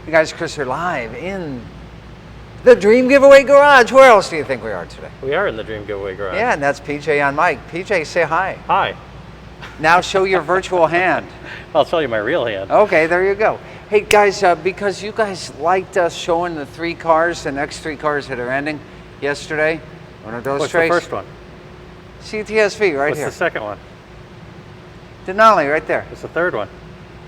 You guys, Chris, are live in the Dream Giveaway Garage. Where else do you think we are today? We are in the Dream Giveaway Garage. Yeah, and that's PJ on mic. PJ, say hi. Hi. Now show your virtual hand. I'll show you my real hand. Okay, there you go. Hey guys, because you guys liked us showing the next three cars that are ending yesterday, one of those What's trays. the first one? CTSV right What's here. the second one? Denali right there. What's the third one?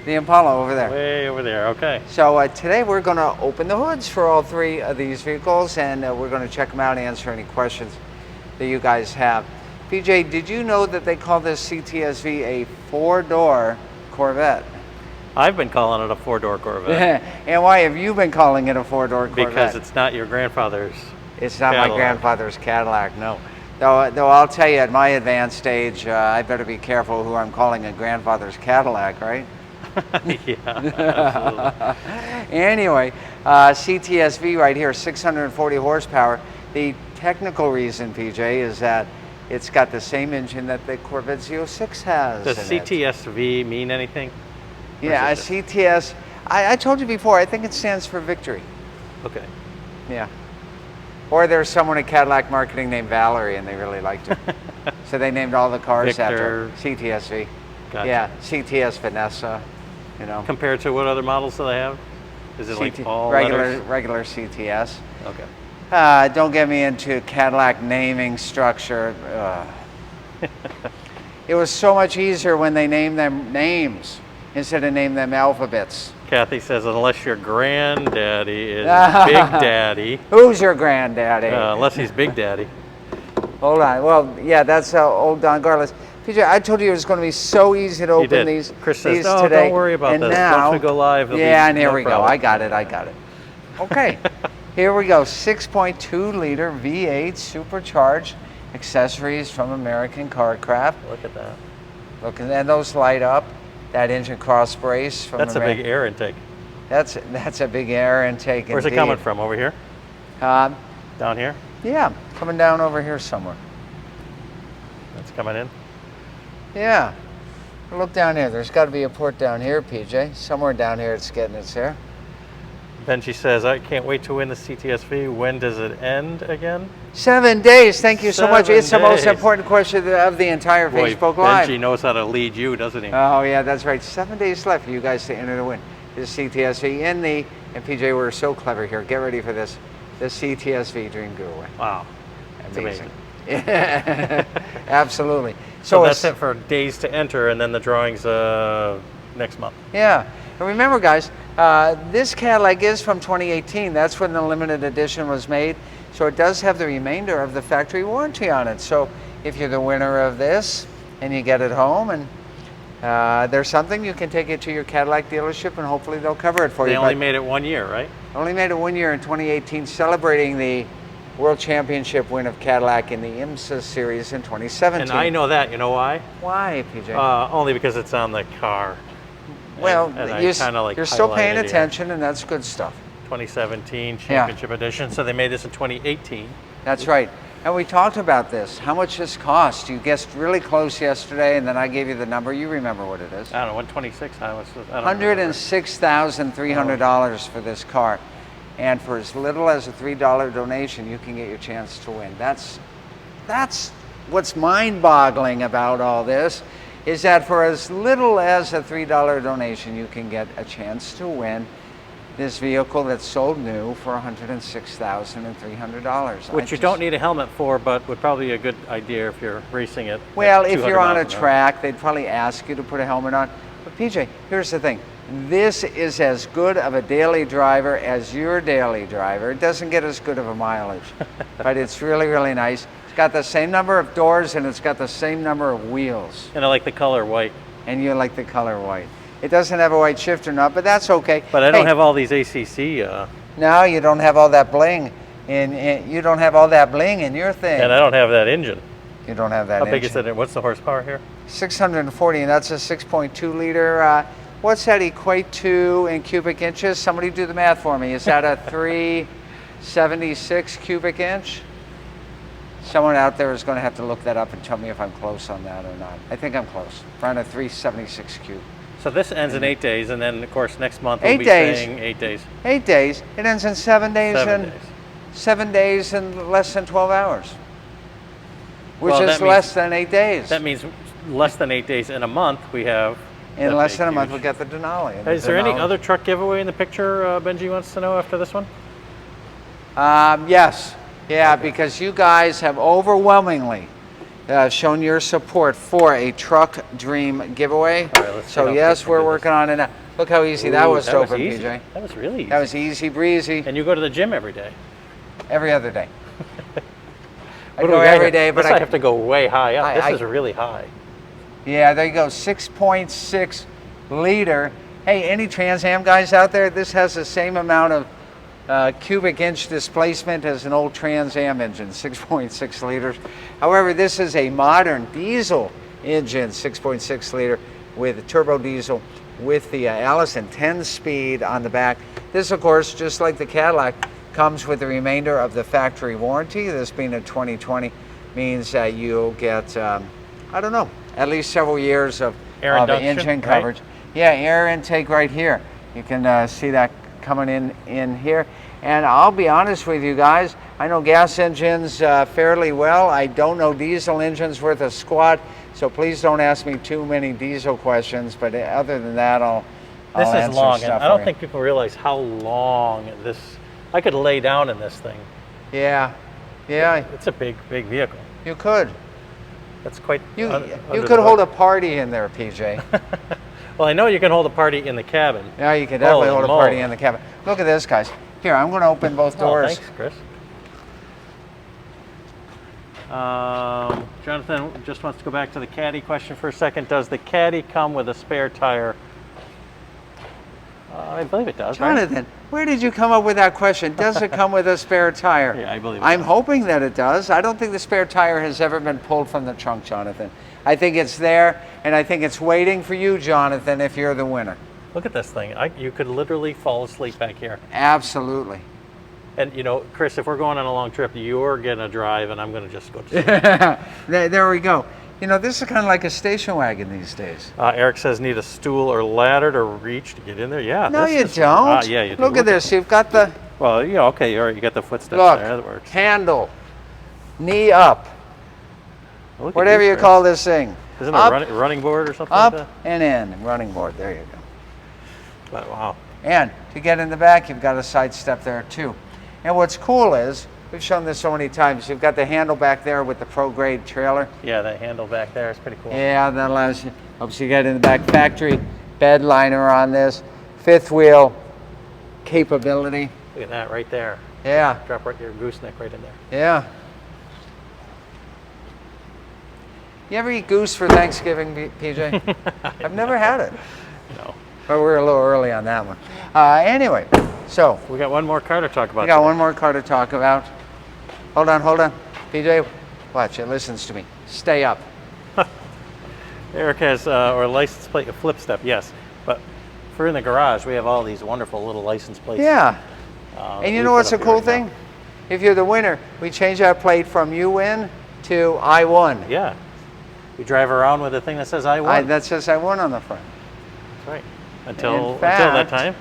The Impala over there. Way over there, okay. So today we're going to open the hoods for all three of these vehicles, and we're going to check them out and answer any questions that you guys have. PJ, did you know that they call this CTSV a four-door Corvette? I've been calling it a four-door Corvette. And why have you been calling it a four-door Corvette? Because it's not your grandfather's It's not Cadillac. my grandfather's Cadillac, no. Though I'll tell you, at my advanced age, I better be careful who I'm calling a grandfather's Cadillac, right? Yeah, absolutely. Anyway, CTSV right here, 640 horsepower. The technical reason, PJ, is that it's got the same engine that the Corvette Z06 has. Does CTSV mean anything? Yeah, a CTS. I told you before, I think it stands for victory. Okay. Yeah. Or there's someone at Cadillac Marketing named Valerie, and they really liked it. So they named all the cars after CTSV. Gotcha. Yeah, CTS Vanessa, you know. Compared to what other models do they have? Is it like all regular letters? CTS. Okay. Don't get me into Cadillac naming structure. It was so much easier when they named them names instead of name them alphabets. Kathy says, unless your granddaddy is Big Daddy. Who's your granddaddy? Unless he's Big Daddy. Hold on. Well, yeah, that's old Don Garlis. PJ, I told you it was going to be so easy to open these. Chris says, these no, today. don't worry about and this. Now, once we go live, it'll yeah, be and here no we problem. go. I got it. Okay. Here we go. 6.2 liter V8 supercharged accessories from American Car Craft. Look at that. Look, and those light up. That engine cross brace from That's a big air intake. That's a big air intake. Where's indeed. it coming from? Over here? Down here? Yeah, coming down over here somewhere. That's coming in? Yeah. Look down here. There's got to be a port down here, PJ. Somewhere down here it's getting its air. Benji says, I can't wait to win the CTSV. When does it end again? 7 days. Thank you so much. 7 It's the most days. important question of the entire Boy, Facebook Live. Benji knows how to lead you, doesn't he? Oh, yeah, that's right. 7 days left for you guys to enter the win. This CTSV and PJ, we're so clever here. Get ready for this. The CTSV Dream Giveaway. Wow. That's amazing. Absolutely. So that's it for days to enter, and then the drawing's next month. Yeah. And remember, guys, this Cadillac is from 2018. That's when the limited edition was made. So it does have the remainder of the factory warranty on it. So if you're the winner of this and you get it home and there's something, you can take it to your Cadillac dealership and hopefully they'll cover it for you. They only made it 1 year, right? Only made it 1 year in 2018, celebrating the World Championship win of Cadillac in the IMSA Series in 2017. And I know that. You know why? Why, PJ? Only because it's on the car. Well, and you're still paying attention, and that's good stuff. 2017 Championship Edition. So they made this in 2018. That's right. And we talked about this. How much this cost? You guessed really close yesterday, and then I gave you the number. You remember what it is? I don't know, 126. $106,300 for this car. And for as little as a $3 donation, you can get your chance to win. That's what's mind-boggling about all this, is that for as little as a $3 donation, you can get a chance to win this vehicle that's sold new for $106,300. Which you don't need a helmet for, but would probably be a good idea if you're racing it. Well, if you're on a track, they'd probably ask you to put a helmet on. But PJ, here's the thing. This is as good of a daily driver as your daily driver. It doesn't get as good of a mileage, but it's really, really nice. It's got the same number of doors and it's got the same number of wheels. And I like the color white. And you like the color white. It doesn't have a white shifter nut, but that's okay. But I don't have all these ACC. No, you don't have all that bling. You don't have all that bling in your thing. And I don't have that engine. You don't have that How engine. big is it? What's the horsepower here? 640, and that's a 6.2 liter. What's that equate to in cubic inches? Somebody do the math for me. Is that a 376 cubic inch? Someone out there is going to have to look that up and tell me if I'm close on that or not. I think I'm close. Around a 376 cube. So this ends in 8 days, and then of course next month we'll 8 be days. saying 8 days. 8 days. It ends in 7 days 7 and days. 7 days and less than 12 hours, which Well, is that means- less than 8 days. That means less than 8 days in a month we have. In that less big, than a month, huge- we'll get the Denali. And Is the there any Denali- other truck giveaway in the picture Benji wants to know after this one? Yes. Yeah, because you guys have overwhelmingly shown your support for a truck dream giveaway. All right, let's see So how yes, quick I we're do working on it now. Look how easy that Ooh, was to open, easy. PJ. That was really easy. That was easy breezy. And you go to the gym every day. Every other day. I What do go we got every here? day, but This I have to go way high up. I- This is really high. Yeah, there you go. 6.6 liter. Hey, any Trans Am guys out there? This has the same amount of cubic inch displacement as an old Trans Am engine, 6.6 liters. However, this is a modern diesel engine, 6.6 liter with turbo diesel with the Allison 10-speed on the back. This, of course, just like the Cadillac, comes with the remainder of the factory warranty. This being a 2020 means that you'll get, I don't know, at least several years of Induction, engine right? coverage. Yeah, air intake right here. You can see that coming in here. And I'll be honest with you guys, I know gas engines fairly well. I don't know diesel engines worth a squat, so please don't ask me too many diesel questions. But other than that, I'll This is answer long, and stuff I don't for you. think people realize how long this. I could lay down in this thing. Yeah, yeah, It's a big, big vehicle. you could. That's quite. You under could the hold a hood. party in there, PJ. Well, I know you can hold a party in the cabin. Yeah, you can definitely Holy hold a party moly. in the cabin. Look at this, guys. Here, I'm going to open both Oh, doors. thanks, Chris. Jonathan just wants to go back to the Caddy question for a second. Does the Caddy come with a spare tire? I believe it does, right? Jonathan, where did you come up with that question? Does it come with a spare tire? Yeah, I believe it I'm does. hoping that it does. I don't think the spare tire has ever been pulled from the trunk, Jonathan. I think it's there, and I think it's waiting for you, Jonathan, if you're the winner. Look at this thing. You could literally fall asleep back here. Absolutely. And you know, Chris, if we're going on a long trip, you're gonna drive, and I'm gonna just go to sleep. There we go. You know, this is kind of like a station wagon these days. Eric says, need a stool or ladder to reach to get in there. Yeah. No, this you is- don't. Yeah, you do. Look at this. You've got the, Well, yeah, okay, all right, you got the footsteps look, there. That works. handle, knee up, Look at whatever you Chris. call this thing. Isn't it Up, a running board or something up like and in, running board. There you go. that? But, wow. And to get in the back, you've got a side step there too. And what's cool is, we've shown this so many times, you've got the handle back there with the pro grade trailer. Yeah, that handle back there is pretty cool. Yeah, that allows you, helps you get in the back. Factory bed liner on this, fifth wheel capability. Look at that right there. Yeah, Drop right your gooseneck right in there. yeah. You ever eat goose for Thanksgiving, PJ? I've never had it, No. but we're a little early on that one. Anyway, so We got one more car to talk about. we got today. one more car to talk about. Hold on, PJ, watch, it listens to me. Stay up. Eric has, or license plate, a flip step, yes. But for in the garage, we have all these wonderful little license plates. Yeah, that and you we know put what's a up here cool right now. thing? If you're the winner, we change that plate from you win to I won. Yeah. You drive around with a thing that says I won. That says I won on the front. That's right. Until fact- that time.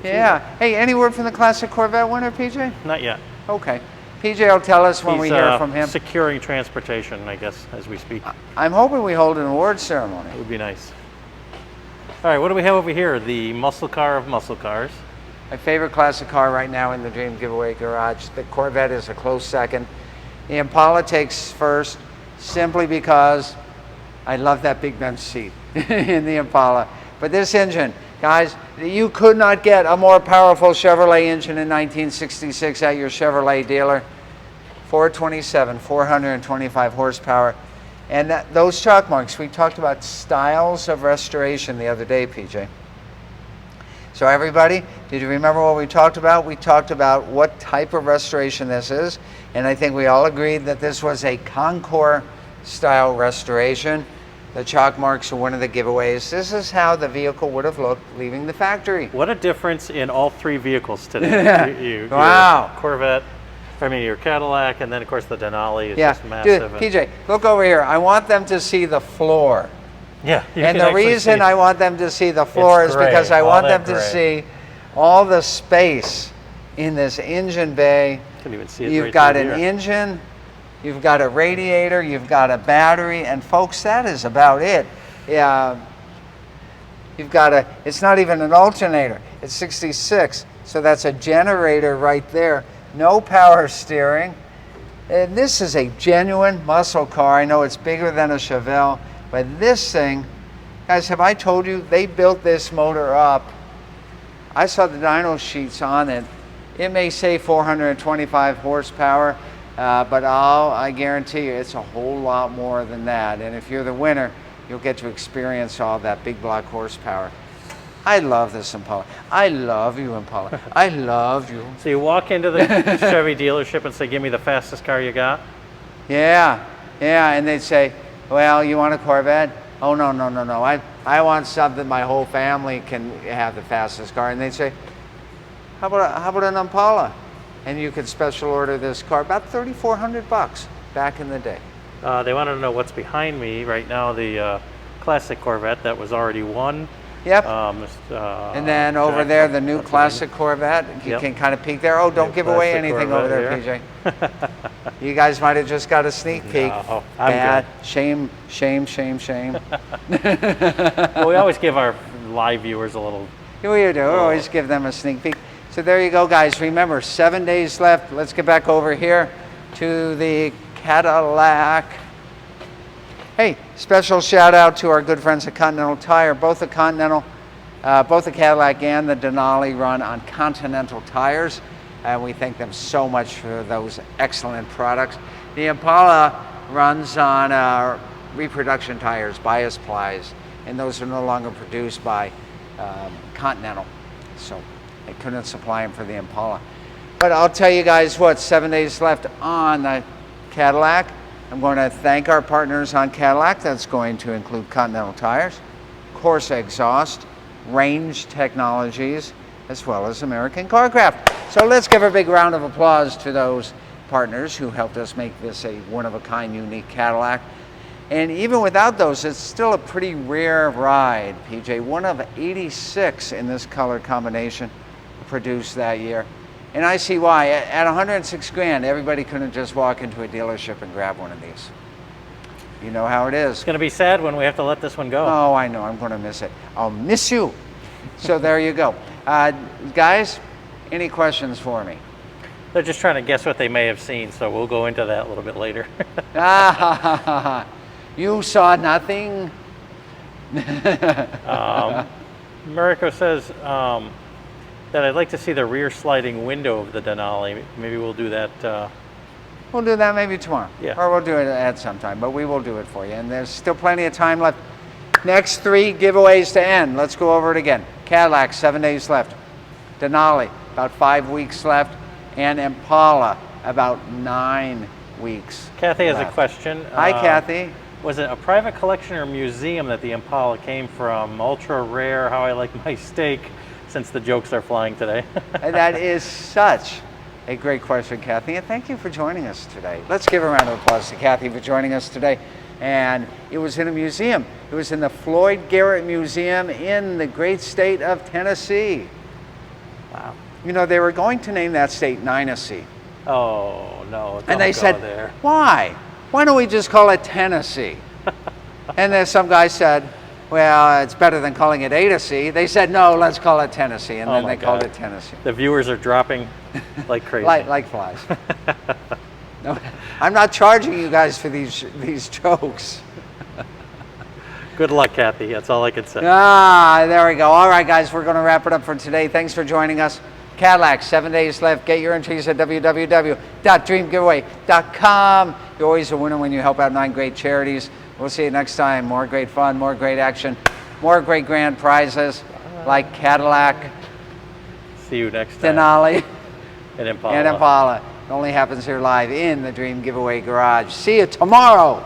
Yeah. Hey, any word from the Classic Corvette winner, PJ? Not yet. Okay. PJ will tell us when we He's, hear from him. securing transportation, I guess, as we speak. I'm hoping we hold an awards ceremony. It would be nice. All right, what do we have over here? The muscle car of muscle cars. My favorite classic car right now in the Dream Giveaway garage. The Corvette is a close second. The Impala takes first simply because I love that big bench seat in the Impala. But this engine, guys, you could not get a more powerful Chevrolet engine in 1966 at your Chevrolet dealer. 427, 425 horsepower. And those chalk marks, we talked about styles of restoration the other day, PJ. So everybody, did you remember what we talked about? We talked about what type of restoration this is. And I think we all agreed that this was a Concours style restoration. The chalk marks are one of the giveaways. This is how the vehicle would have looked leaving the factory. What a difference in all three vehicles today. Wow. Your Corvette, your Cadillac, and then of course the Denali is Yeah, just massive. dude, PJ, look over here. I want them to see the floor. Yeah, you And can the actually reason see I want them to see the floor is gray, because I all want that them to gray. see all the space in this engine bay. Can even see it You've right got through an here. engine, you've got a radiator, you've got a battery, and folks, that is about it. Yeah, it's not even an alternator, it's 66, so that's a generator right there. No power steering. And this is a genuine muscle car. I know it's bigger than a Chevelle, but this thing, guys, have I told you, they built this motor up. I saw the dyno sheets on it. It may say 425 horsepower, but I guarantee you it's a whole lot more than that. And if you're the winner, you'll get to experience all that big block horsepower. I love this Impala. I love you, Impala. I love you. So you walk into the Chevy dealership and say, give me the fastest car you got? Yeah, and they'd say, well, you want a Corvette? Oh, no. I want something my whole family can have the fastest car. And they'd say, how about an Impala? And you could special order this car, about $3,400 back in the day. They wanted to know what's behind me right now, the classic Corvette that was already won. Yep. And then over there, the new classic Corvette. You can kind of peek there. Oh, don't give away anything over there, PJ. You guys might have just got a sneak peek. No, Bad. good. Shame. Well, we always give our live viewers a little. We do. Always give them a sneak peek. So there you go, guys. Remember, 7 days left. Let's get back over here to the Cadillac. Hey, special shout out to our good friends at Continental Tire. Both the Cadillac and the Denali run on Continental tires, and we thank them so much for those excellent products. The Impala runs on reproduction tires, bias plies, and those are no longer produced by Continental, so they couldn't supply them for the Impala. But I'll tell you guys what, 7 days left on the Cadillac. I'm going to thank our partners on Cadillac. That's going to include Continental Tires, Corsa Exhaust, Range Technologies, as well as American Carcraft. So let's give a big round of applause to those partners who helped us make this a one-of-a-kind, unique Cadillac. And even without those, it's still a pretty rare ride, PJ. One of 86 in this color combination produced that year. And I see why. At 106 grand, everybody couldn't just walk into a dealership and grab one of these. You know how it is. It's going to be sad when we have to let this one go. Oh, I know. I'm going to miss it. I'll miss you. So there you go. Guys, any questions for me? They're just trying to guess what they may have seen, so we'll go into that a little bit later. You saw nothing? Mariko says that I'd like to see the rear sliding window of the Denali. Maybe we'll do that. We'll do that maybe tomorrow. Yeah. Or we'll do it at some time, but we will do it for you. And there's still plenty of time left. Next 3 giveaways to end. Let's go over it again. Cadillac, 7 days left. Denali, about 5 weeks left. And Impala, about 9 weeks Kathy has left. a question. Hi, Kathy. Was it a private collection or museum that the Impala came from? Ultra rare, how I like my steak, since the jokes are flying today. And that is such a great question, Kathy, and thank you for joining us today. Let's give a round of applause to Kathy for joining us today. And it was in a museum. It was in the Floyd Garrett Museum in the great state of Tennessee. Wow. You know, they were going to name that state Ninasee. Oh, no, don't And they go said, there. why? Why don't we just call it Tennessee? And then some guy said, well, it's better than calling it A to C. They said, no, let's call it Tennessee. And then they called it Tennessee. The viewers are dropping like crazy. like flies. No, I'm not charging you guys for these jokes. Good luck, Kathy. That's all I can say. There we go. All right, guys, we're going to wrap it up for today. Thanks for joining us. Cadillac, 7 days left. Get your entries at www.dreamgiveaway.com. You're always a winner when you help out 9 great charities. We'll see you next time. More great fun, more great action, more great grand prizes like Cadillac, See you next time. Denali, And Impala. and Impala. It only happens here live in the Dream Giveaway Garage. See you tomorrow.